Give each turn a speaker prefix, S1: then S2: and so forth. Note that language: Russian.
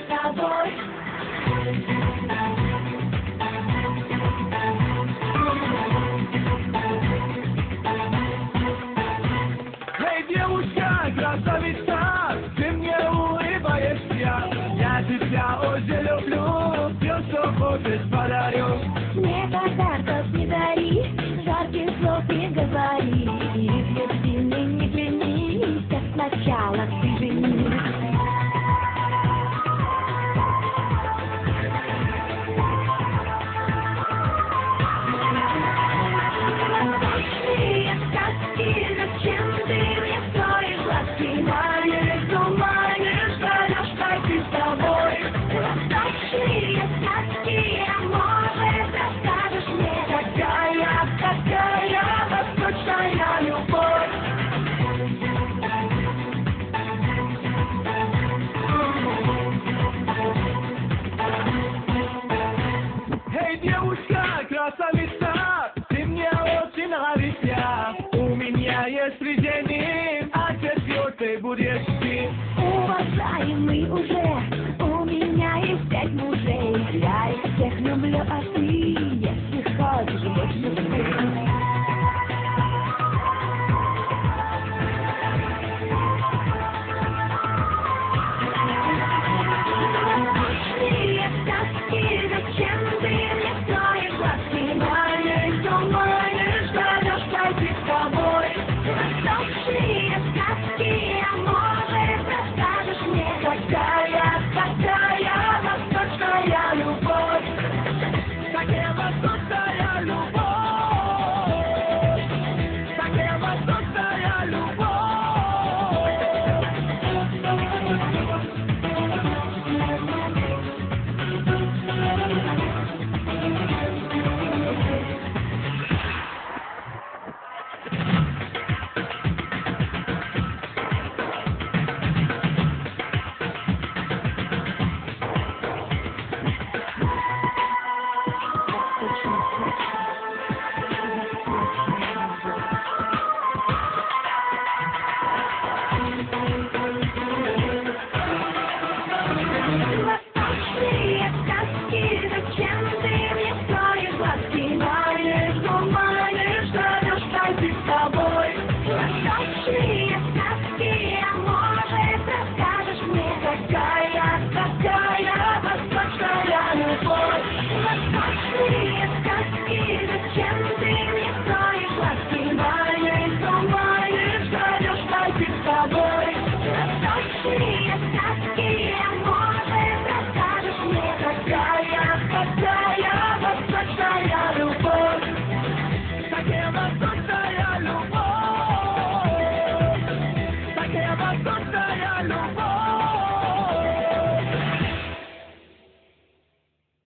S1: тобой.
S2: Эй, девушка, красавица, ты мне улыбаешься. Я тебя очень люблю, все, что хочешь, подарю.
S1: Мне подарков не дари, жарких слов не говори. И в любви не клянись, а сначала ты женись. Ночные сказки, зачем ты мне строишь глазки? Манишь, туманишь, зовешь пойти с тобой. Ночные сказки, а может расскажешь мне, какая восточная любовь.
S2: Эй, девушка, красавица, ты мне очень нравишься. У меня есть предложение, а четвертый будешь ты.
S1: Уважаемый уже, у меня есть 5 мужей. Я их всех люблю, а ты